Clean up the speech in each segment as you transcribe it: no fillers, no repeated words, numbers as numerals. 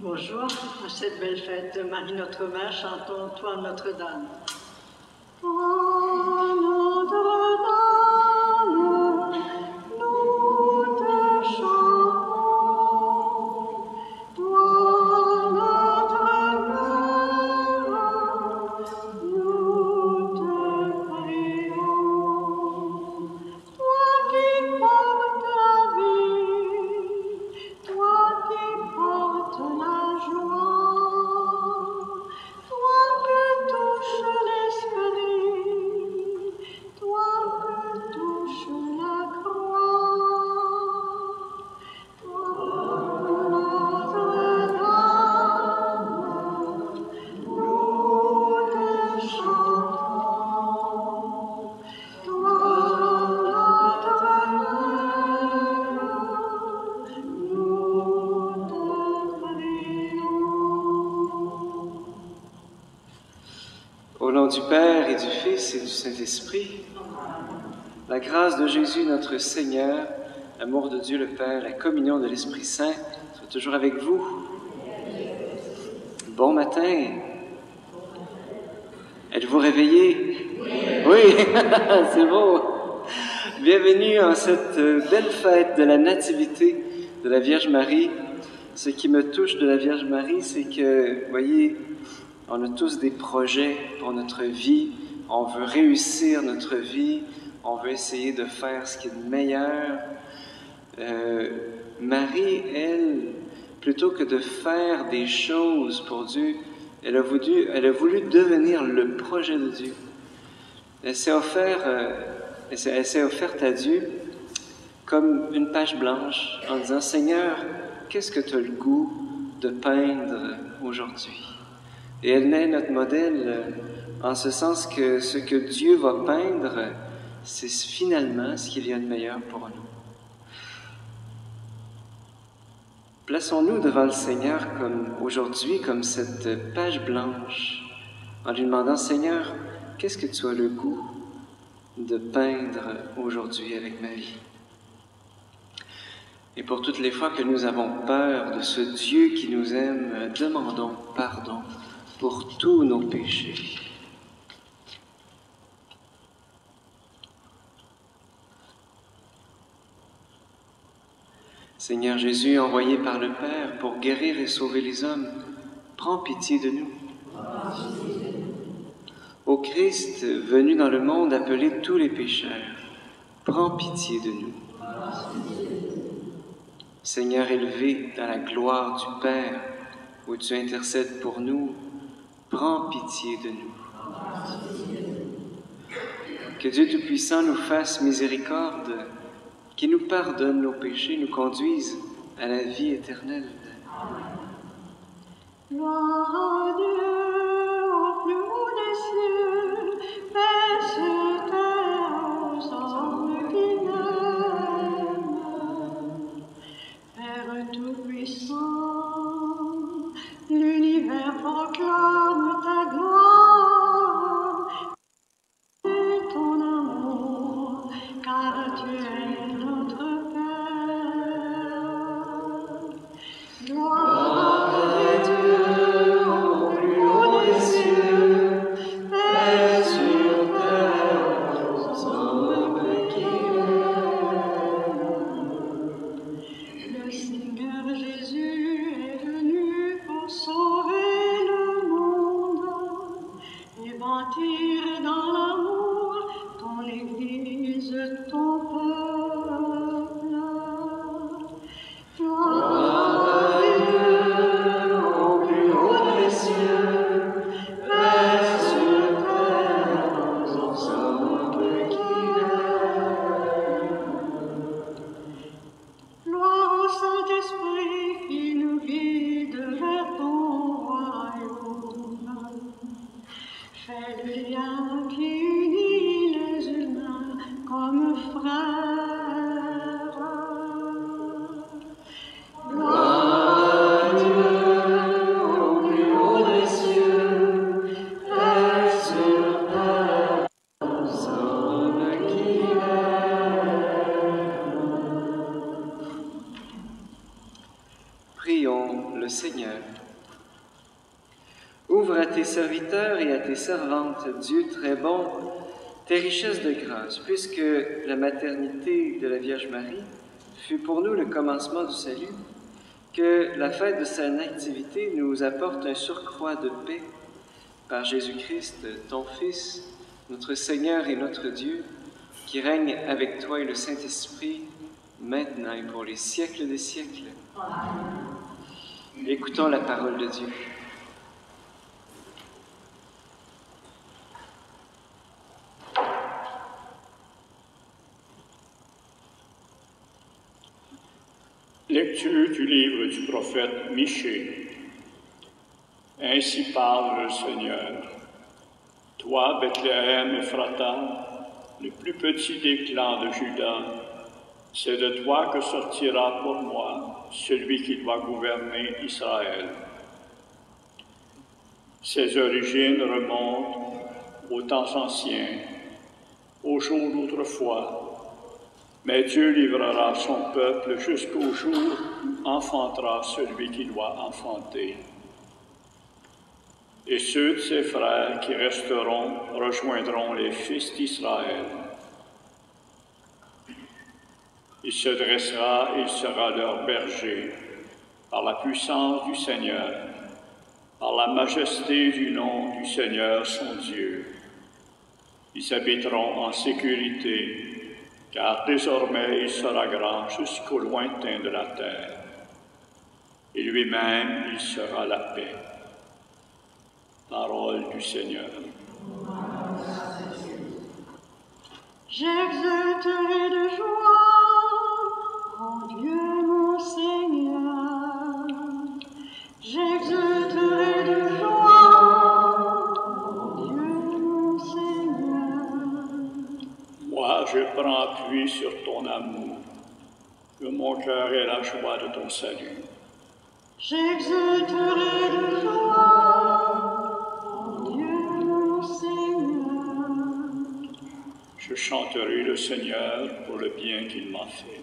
Bonjour, à cette belle fête de Marie Notre-Mère, chantons Toi Notre-Dame. Toi Notre-Dame, nous te chantons. Toi Notre-Mère, nous te prions. Toi qui portes la vie, toi qui portes la joie, toi que touche l'esprit, toi que touche la croix, toi Notre-Dame, nous te chantons. Toi Notre-Dame, nous te prions. Au nom du Père et du Fils et du Saint-Esprit, la grâce de Jésus notre Seigneur, l'amour de Dieu le Père, la communion de l'Esprit Saint soit toujours avec vous. Bon matin. Êtes-vous réveillés? Oui, c'est beau. Bienvenue en cette belle fête de la Nativité de la Vierge Marie. Ce qui me touche de la Vierge Marie, c'est que, vous voyez, on a tous des projets pour notre vie, on veut réussir notre vie, on veut essayer de faire ce qui est le meilleur. Marie, elle, plutôt que de faire des choses pour Dieu, elle a voulu devenir le projet de Dieu. Elle s'est offerte à Dieu comme une page blanche en disant « Seigneur, qu'est-ce que tu as le goût de peindre aujourd'hui? » Et elle est notre modèle en ce sens que ce que Dieu va peindre, c'est finalement ce qu'il y a de meilleur pour nous. Plaçons-nous devant le Seigneur comme aujourd'hui, comme cette page blanche, en lui demandant « Seigneur, qu'est-ce que tu as le goût de peindre aujourd'hui avec ma vie? » Et pour toutes les fois que nous avons peur de ce Dieu qui nous aime, demandons pardon pour tous nos péchés. Seigneur Jésus, envoyé par le Père pour guérir et sauver les hommes, prends pitié de nous. Ô Christ, venu dans le monde appeler tous les pécheurs, prends pitié de nous. Seigneur élevé dans la gloire du Père, où tu intercèdes pour nous, prends pitié de nous. Que Dieu Tout-Puissant nous fasse miséricorde, qu'il nous pardonne nos péchés, nous conduise à la vie éternelle. Gloire à Dieu au plus haut des cieux, paix sur terre aux hommes qui l'aiment. Père Tout-Puissant, l'univers proclame ta gloire et ton amour, car tu es notre Père. Gloire à Dieu au plus haut des cieux, paix sur terre aux hommes qui l'aiment. Le Seigneur Jésus est venu pour sauver le monde et bâtir dans l'amour ton Église, ton peuple. Gloire à Dieu au plus haut des cieux, paix sur terre aux hommes qui l'aiment. Gloire au Saint-Esprit qui nous guide vers ton royaume. Fais le lien qui unit les humains comme frères. Gloire à Dieu au plus haut des cieux, paix sur terre aux hommes qui l'aiment. Prions le Seigneur. Ouvre à tes serviteurs et à tes servantes, Dieu très bon, tes richesses de grâce, puisque la maternité de la Vierge Marie fut pour nous le commencement du salut, que la fête de sa nativité nous apporte un surcroît de paix par Jésus-Christ, ton Fils, notre Seigneur et notre Dieu, qui règne avec toi et le Saint-Esprit, maintenant et pour les siècles des siècles. Écoutons la parole de Dieu. Lecture du livre du prophète Michée. Ainsi parle le Seigneur. Toi, Bethléem Ephrata, le plus petit des clans de Juda, c'est de toi que sortira pour moi celui qui doit gouverner Israël. Ses origines remontent aux temps anciens, aux jours d'autrefois. Mais Dieu livrera son peuple jusqu'au jour où enfantera celui qui doit enfanter. Et ceux de ses frères qui resteront rejoindront les fils d'Israël. Il se dressera et il sera leur berger, par la puissance du Seigneur, par la majesté du nom du Seigneur son Dieu. Ils habiteront en sécurité, car désormais il sera grand jusqu'au lointain de la terre, et lui-même il sera la paix. Parole du Seigneur. J'exulterai de joie en Dieu mon Seigneur. J'exulterai de joie en Dieu mon Seigneur. Moi, je prends appui sur ton amour, que mon cœur ait la joie de ton salut. J'exulterai de joie en Dieu mon Seigneur. Je chanterai le Seigneur pour le bien qu'il m'a fait.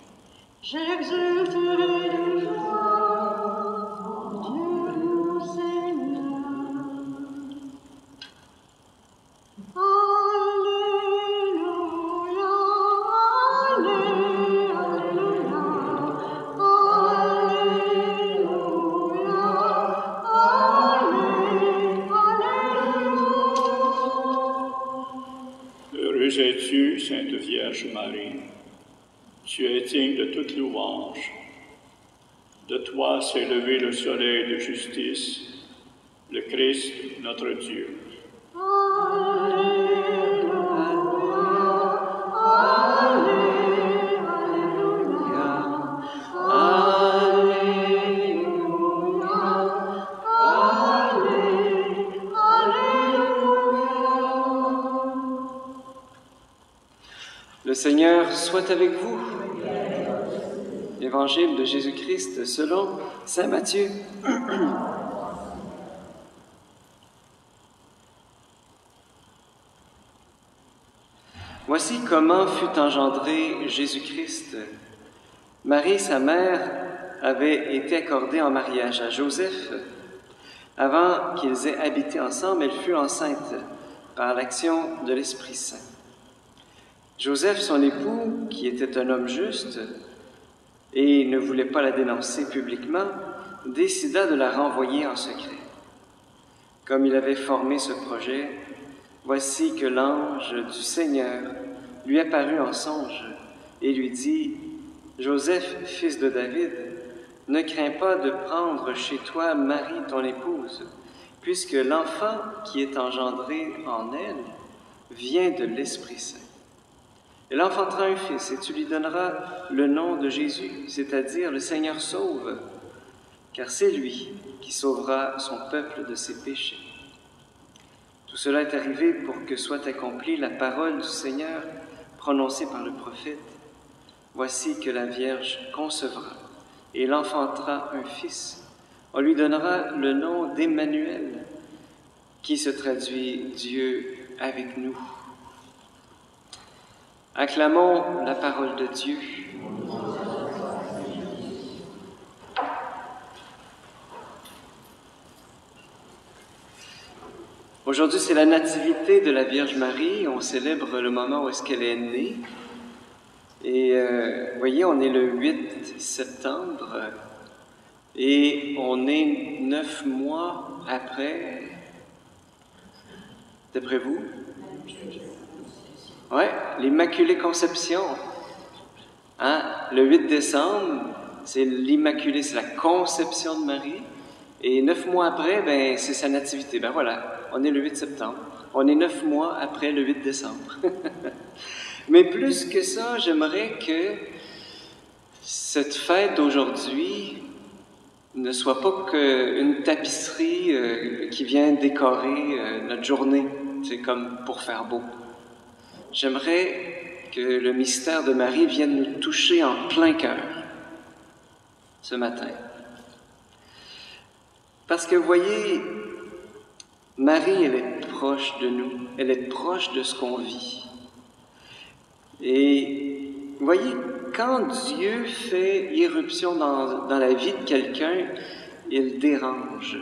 J'exulterai de joie en Dieu mon Seigneur. Alléluia, Alléluia, Heureuse es-tu, Sainte Vierge Marie. Tu es digne de toute louange. De toi s'est levé le soleil de justice, le Christ, notre Dieu. Le Seigneur soit avec vous. Évangile de Jésus-Christ selon saint Matthieu. Voici comment fut engendré Jésus-Christ. Marie, sa mère, avait été accordée en mariage à Joseph. Avant qu'ils aient habité ensemble, elle fut enceinte par l'action de l'Esprit Saint. Joseph, son époux, qui était un homme juste et ne voulait pas la dénoncer publiquement, décida de la renvoyer en secret. Comme il avait formé ce projet, voici que l'ange du Seigneur lui apparut en songe et lui dit « Joseph, fils de David, ne crains pas de prendre chez toi Marie, ton épouse, puisque l'enfant qui est engendré en elle vient de l'Esprit Saint. Elle enfantera un fils et tu lui donneras le nom de Jésus, c'est-à-dire le Seigneur sauve, car c'est lui qui sauvera son peuple de ses péchés. » Tout cela est arrivé pour que soit accomplie la parole du Seigneur prononcée par le prophète. Voici que la Vierge concevra et elle enfantera un fils. On lui donnera le nom d'Emmanuel, qui se traduit Dieu avec nous. Acclamons la parole de Dieu. Aujourd'hui, c'est la nativité de la Vierge Marie. On célèbre le moment où est-ce qu'elle est née. Et vous voyez, on est le 8 septembre et on est 9 mois après, d'après vous? Oui, l'Immaculée Conception. Hein? Le 8 décembre, c'est l'Immaculée, c'est la conception de Marie. Et 9 mois après, ben, c'est sa nativité. Ben voilà, on est le 8 septembre. On est 9 mois après le 8 décembre. Mais plus que ça, j'aimerais que cette fête d'aujourd'hui ne soit pas qu'une tapisserie qui vient décorer notre journée, c'est comme pour faire beau. J'aimerais que le mystère de Marie vienne nous toucher en plein cœur ce matin. Parce que vous voyez, Marie, elle est proche de nous, elle est proche de ce qu'on vit. Et vous voyez, quand Dieu fait irruption dans la vie de quelqu'un, il dérange.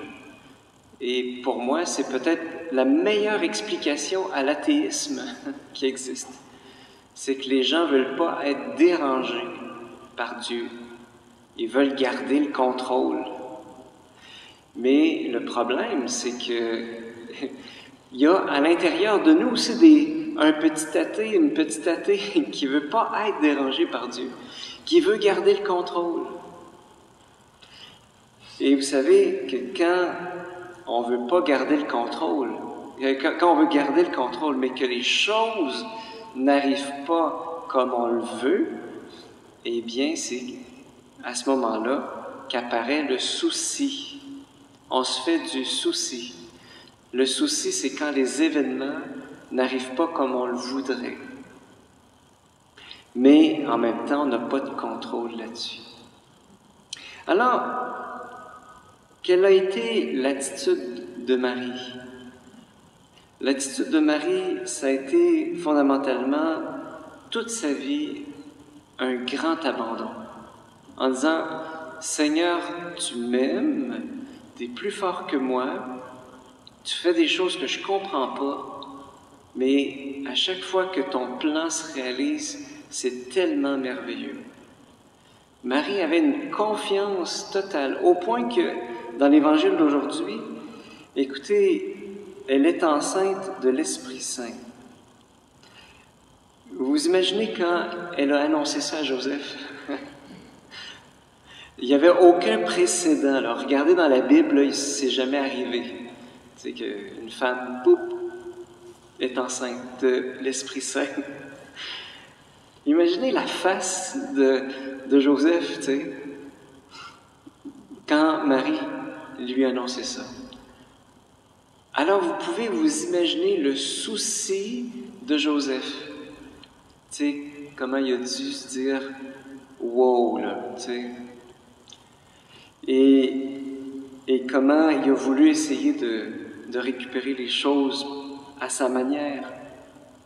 Et pour moi, c'est peut-être la meilleure explication à l'athéisme qui existe. C'est que les gens ne veulent pas être dérangés par Dieu. Ils veulent garder le contrôle. Mais le problème, c'est que il y a à l'intérieur de nous aussi un petit athée, une petite athée qui ne veut pas être dérangé par Dieu, qui veut garder le contrôle. Et vous savez que quand on ne veut pas garder le contrôle, quand on veut garder le contrôle, mais que les choses n'arrivent pas comme on le veut, eh bien, c'est à ce moment-là qu'apparaît le souci. On se fait du souci. Le souci, c'est quand les événements n'arrivent pas comme on le voudrait. Mais en même temps, on n'a pas de contrôle là-dessus. Alors, quelle a été l'attitude de Marie? L'attitude de Marie, ça a été fondamentalement toute sa vie un grand abandon. En disant, Seigneur, tu m'aimes, tu es plus fort que moi, tu fais des choses que je ne comprends pas, mais à chaque fois que ton plan se réalise, c'est tellement merveilleux. Marie avait une confiance totale, au point que dans l'Évangile d'aujourd'hui, écoutez, elle est enceinte de l'Esprit Saint. Vous imaginez quand elle a annoncé ça à Joseph? Il n'y avait aucun précédent. Alors, regardez dans la Bible, là, c'est jamais arrivé. C'est qu'une femme, pouf, est enceinte de l'Esprit Saint. Imaginez la face de Joseph, tu sais, quand Marie lui a annoncé ça. Alors, vous pouvez vous imaginer le souci de Joseph. Tu sais, comment il a dû se dire « wow », là, tu sais. Et comment il a voulu essayer de récupérer les choses à sa manière.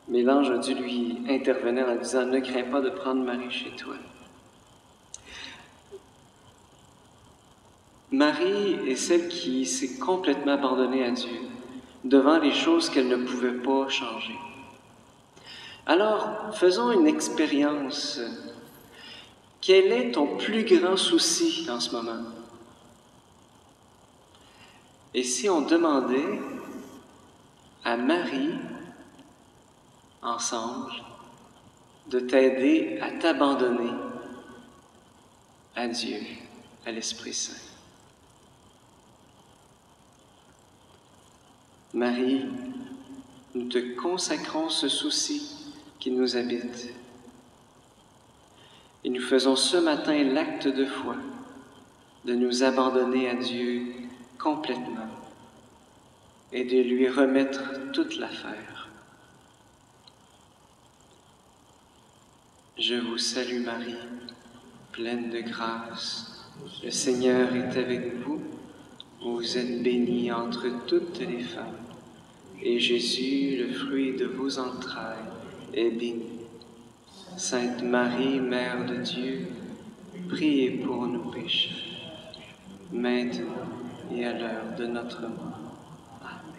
Mais l'ange a dû lui intervenir en disant « Ne crains pas de prendre Marie chez toi ». Marie est celle qui s'est complètement abandonnée à Dieu devant les choses qu'elle ne pouvait pas changer. Alors, faisons une expérience. Quel est ton plus grand souci en ce moment? Et si on demandait à Marie, ensemble, de t'aider à t'abandonner à Dieu, à l'Esprit Saint? Marie, nous te consacrons ce souci qui nous habite. Et nous faisons ce matin l'acte de foi de nous abandonner à Dieu complètement et de lui remettre toute l'affaire. Je vous salue Marie, pleine de grâce. Le Seigneur est avec vous. Vous êtes bénie entre toutes les femmes, et Jésus, le fruit de vos entrailles, est béni. Sainte Marie, Mère de Dieu, priez pour nos pécheurs, maintenant et à l'heure de notre mort. Amen.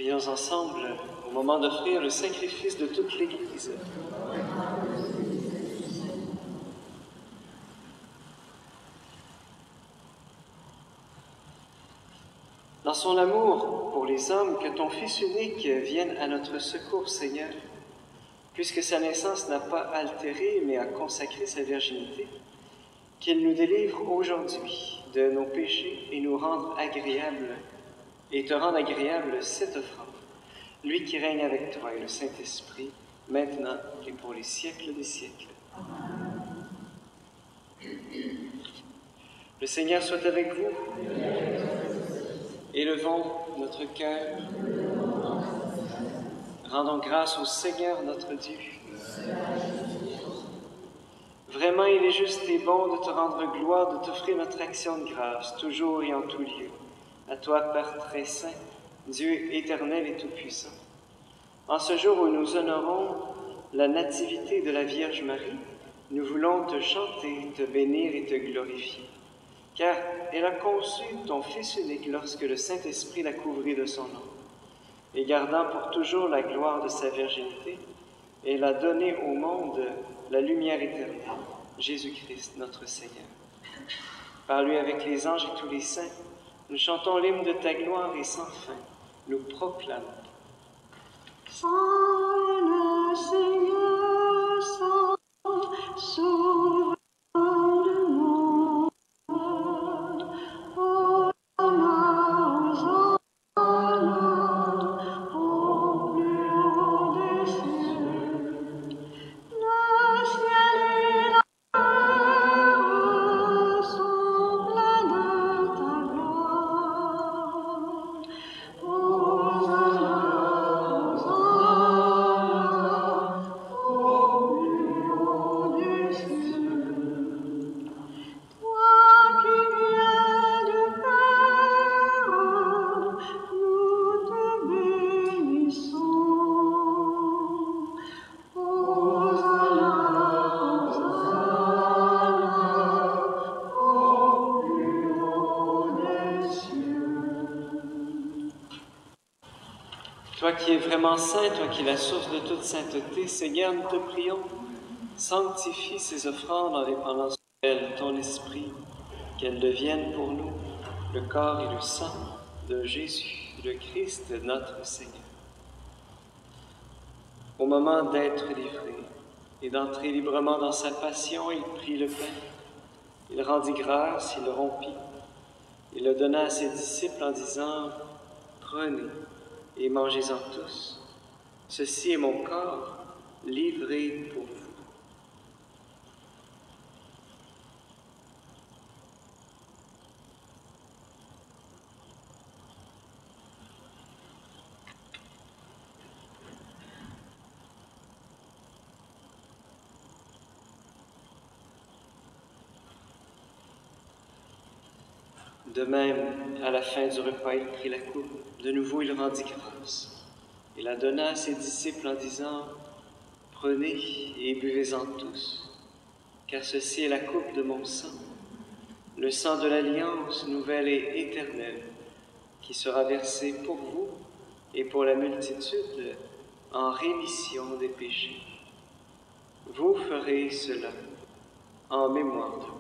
Prions ensemble au moment d'offrir le sacrifice de toute l'Église. Dans son amour pour les hommes, que ton Fils unique vienne à notre secours, Seigneur, puisque sa naissance n'a pas altéré, mais a consacré sa virginité, qu'il nous délivre aujourd'hui de nos péchés et nous rende agréables, et te rende agréable cette offrande, lui qui règne avec toi et le Saint-Esprit, maintenant et pour les siècles des siècles. Le Seigneur soit avec vous. Élevons notre cœur. Rendons grâce au Seigneur notre Dieu. Vraiment, il est juste et bon de te rendre gloire, de t'offrir notre action de grâce, toujours et en tout lieu. À toi, Père très saint, Dieu éternel et tout-puissant. En ce jour où nous honorons la nativité de la Vierge Marie, nous voulons te chanter, te bénir et te glorifier. Car elle a conçu ton Fils unique lorsque le Saint-Esprit l'a couvri de son nom. Et gardant pour toujours la gloire de sa virginité, elle a donné au monde la lumière éternelle, Jésus-Christ notre Seigneur. Par lui, avec les anges et tous les saints, nous chantons l'hymne de ta gloire et sans fin, nous proclamons. Saint le Seigneur, saint, sauveur du monde. Hosanna, Hosanna, au plus haut des cieux. Le ciel et la terre sont pleins de ta gloire. Hosanna, Hosanna, au plus haut des cieux. Toi qui viens du Père, nous te bénissons. Hosanna, Hosanna, au plus haut des cieux. Toi qui es vraiment saint, toi qui es la source de toute sainteté, Seigneur, nous te prions, sanctifie ces offrandes en répandant sur elles ton esprit, qu'elles deviennent pour nous le corps et le sang de Jésus, le Christ, notre Seigneur. Au moment d'être livré et d'entrer librement dans sa passion, il prit le pain, il rendit grâce, il le rompit, il le donna à ses disciples en disant « Prenez et mangez-en tous. Ceci est mon corps livré pour vous. » De même, à la fin du repas, il prit la coupe. De nouveau, il rendit grâce. Il la donna à ses disciples en disant « Prenez et buvez-en tous, car ceci est la coupe de mon sang, le sang de l'alliance nouvelle et éternelle, qui sera versé pour vous et pour la multitude en rémission des péchés. Vous ferez cela en mémoire de moi. »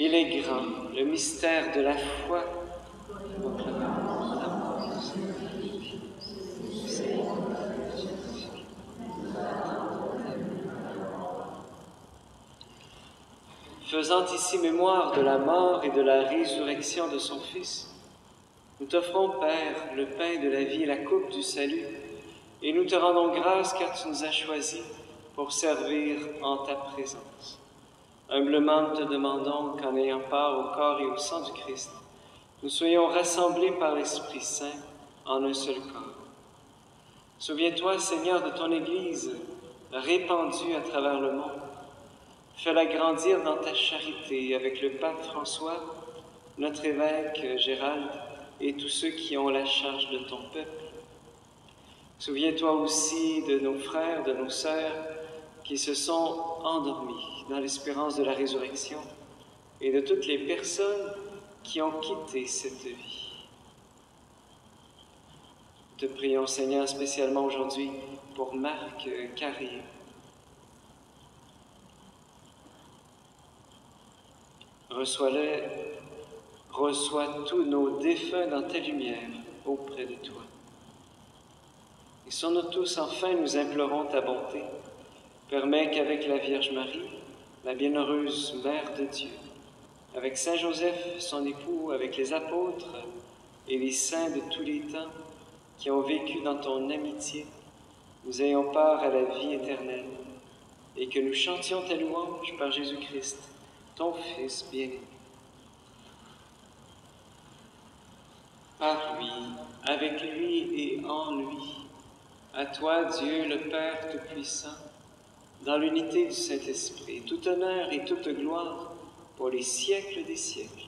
Il est grand, le mystère de la foi. Faisant ici mémoire de la mort et de la résurrection de son Fils, nous t'offrons, Père, le pain de la vie et la coupe du salut, et nous te rendons grâce car tu nous as choisis pour servir en ta présence. Humblement, nous te demandons qu'en ayant part au corps et au sang du Christ, nous soyons rassemblés par l'Esprit Saint en un seul corps. Souviens-toi, Seigneur, de ton Église répandue à travers le monde. Fais-la grandir dans ta charité avec le pape François, notre évêque Gérald et tous ceux qui ont la charge de ton peuple. Souviens-toi aussi de nos frères, de nos sœurs qui se sont endormis dans l'espérance de la résurrection et de toutes les personnes qui ont quitté cette vie. Te prions, Seigneur, spécialement aujourd'hui pour Marc Carrier. Reçois tous nos défunts dans ta lumière auprès de toi. Et sur nous tous, enfin, nous implorons ta bonté. Permets qu'avec la Vierge Marie, la bienheureuse Mère de Dieu, avec Saint Joseph, son époux, avec les apôtres et les saints de tous les temps qui ont vécu dans ton amitié, nous ayons part à la vie éternelle et que nous chantions ta louange par Jésus-Christ, ton Fils bien-aimé. Par lui, avec lui et en lui, à toi, Dieu le Père Tout-Puissant, dans l'unité du Saint-Esprit, tout honneur et toute gloire pour les siècles des siècles.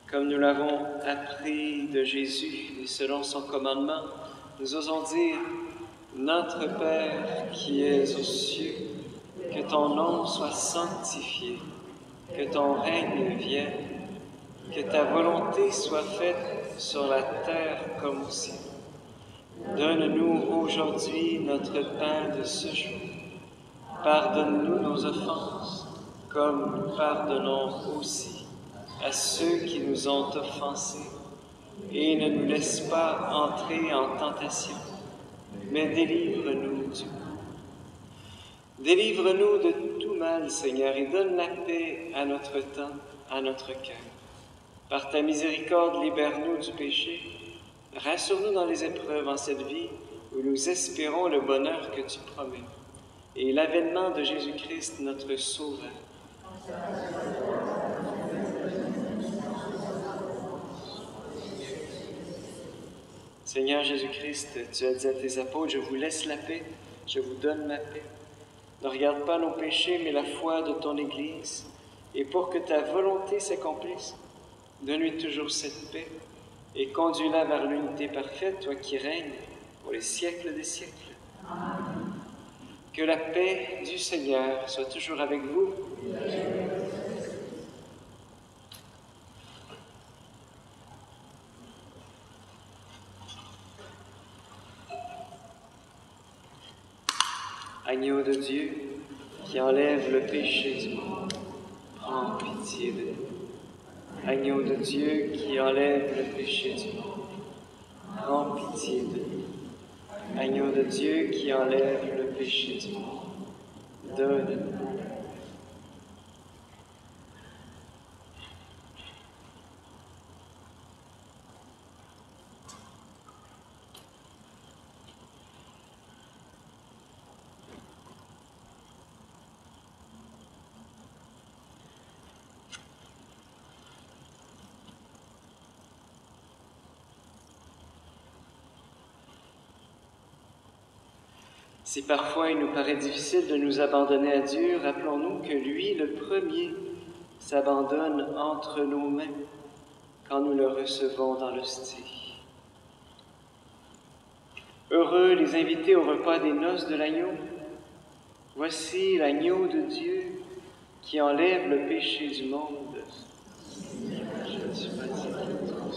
Comme nous l'avons appris de Jésus et selon son commandement, nous osons dire « Notre Père qui es aux cieux, que ton nom soit sanctifié, que ton règne vienne, que ta volonté soit faite sur la terre comme au ciel. Donne-nous aujourd'hui notre pain de ce jour. Pardonne-nous nos offenses, comme nous pardonnons aussi à ceux qui nous ont offensés. Et ne nous laisse pas entrer en tentation, mais délivre-nous du mal. Délivre-nous de tout mal, Seigneur, et donne la paix à notre temps, à notre cœur. Par ta miséricorde, libère-nous du péché. Rassure-nous dans les épreuves en cette vie où nous espérons le bonheur que tu promets et l'avènement de Jésus-Christ, notre Sauveur. Seigneur Jésus-Christ, tu as dit à tes apôtres, « Je vous laisse la paix, je vous donne ma paix. » Ne regarde pas nos péchés, mais la foi de ton Église. Et pour que ta volonté s'accomplisse, donne-lui toujours cette paix et conduis-la vers l'unité parfaite, toi qui règnes pour les siècles des siècles. Amen. Que la paix du Seigneur soit toujours avec vous. Agneau de Dieu, qui enlève le péché du monde, prends pitié de nous. Agneau de Dieu, qui enlève le péché du monde, prends pitié de nous. Agneau de Dieu, qui enlève le péché du monde, donne-nous. Si parfois il nous paraît difficile de nous abandonner à Dieu, rappelons-nous que lui, le premier, s'abandonne entre nos mains quand nous le recevons dans l'hostie. Heureux les invités au repas des noces de l'agneau. Voici l'agneau de Dieu qui enlève le péché du monde. Je ne suis pas digne de ton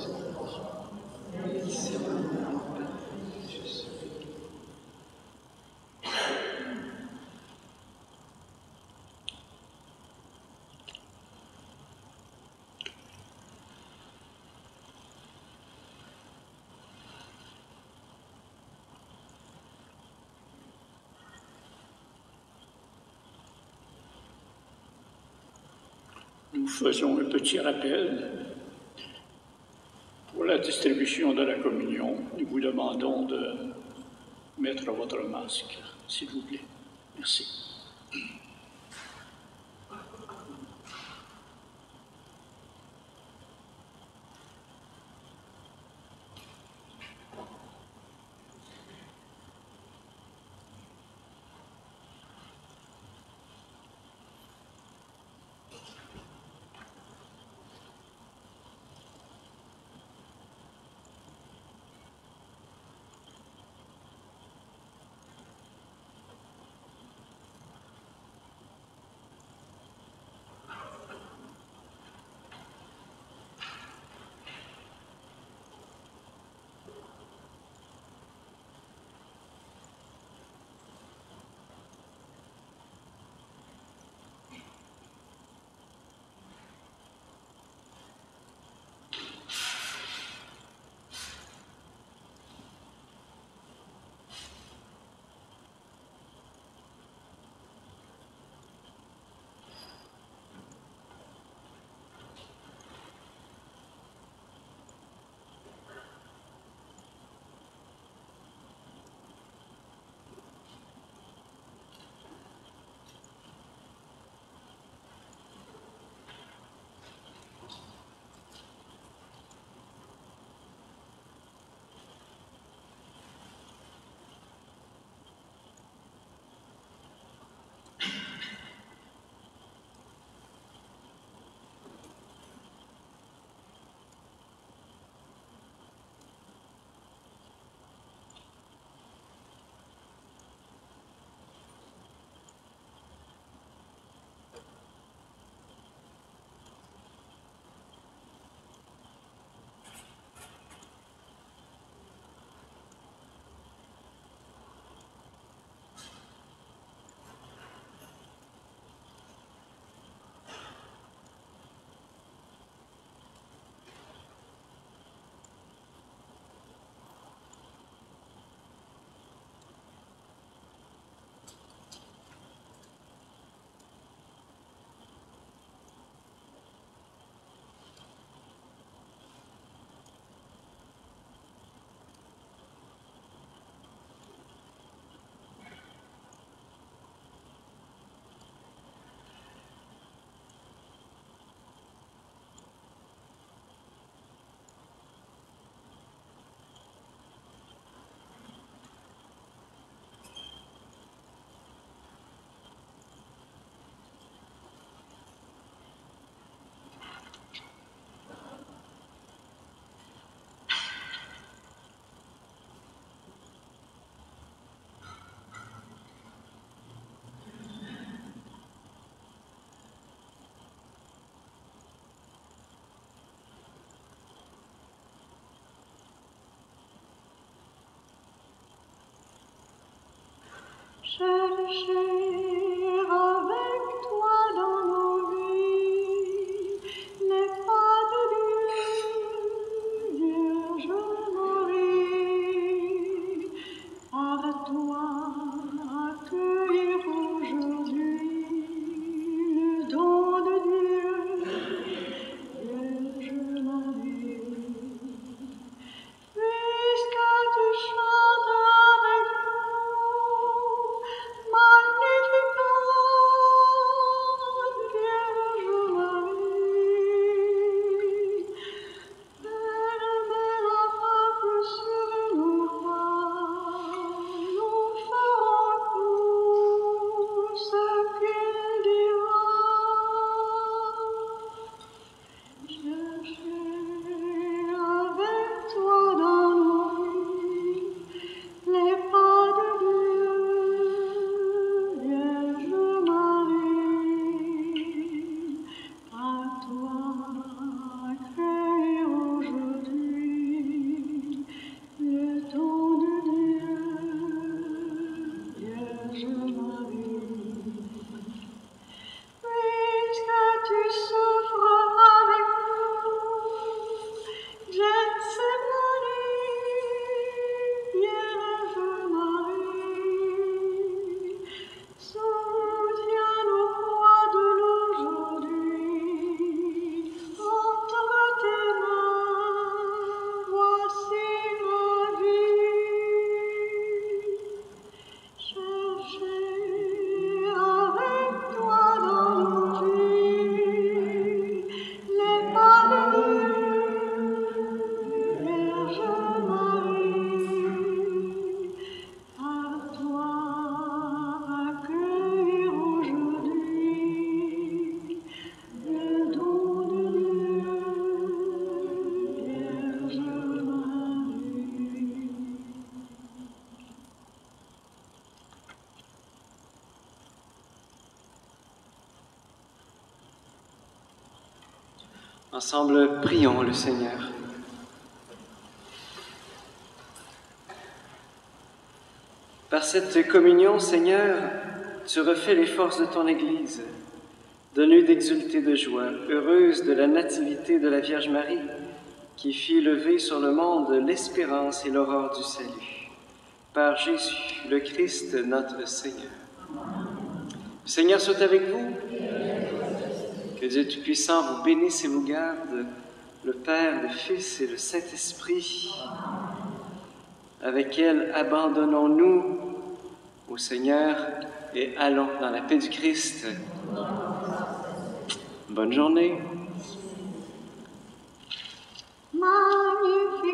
Nous faisons un petit rappel. Pour la distribution de la communion, nous vous demandons de mettre votre masque, s'il vous plaît. Merci. Ensemble, prions le Seigneur. Par cette communion, Seigneur, tu refais les forces de ton Église. Donne-lui d'exulter de joie, heureuse de la nativité de la Vierge Marie, qui fit lever sur le monde l'espérance et l'aurore du salut. Par Jésus, le Christ, notre Seigneur. Le Seigneur soit avec vous. Que Dieu Tout-Puissant vous bénisse et vous garde, le Père, le Fils et le Saint-Esprit. Avec elle, abandonnons-nous au Seigneur et allons dans la paix du Christ. Bonne journée. Magnifique.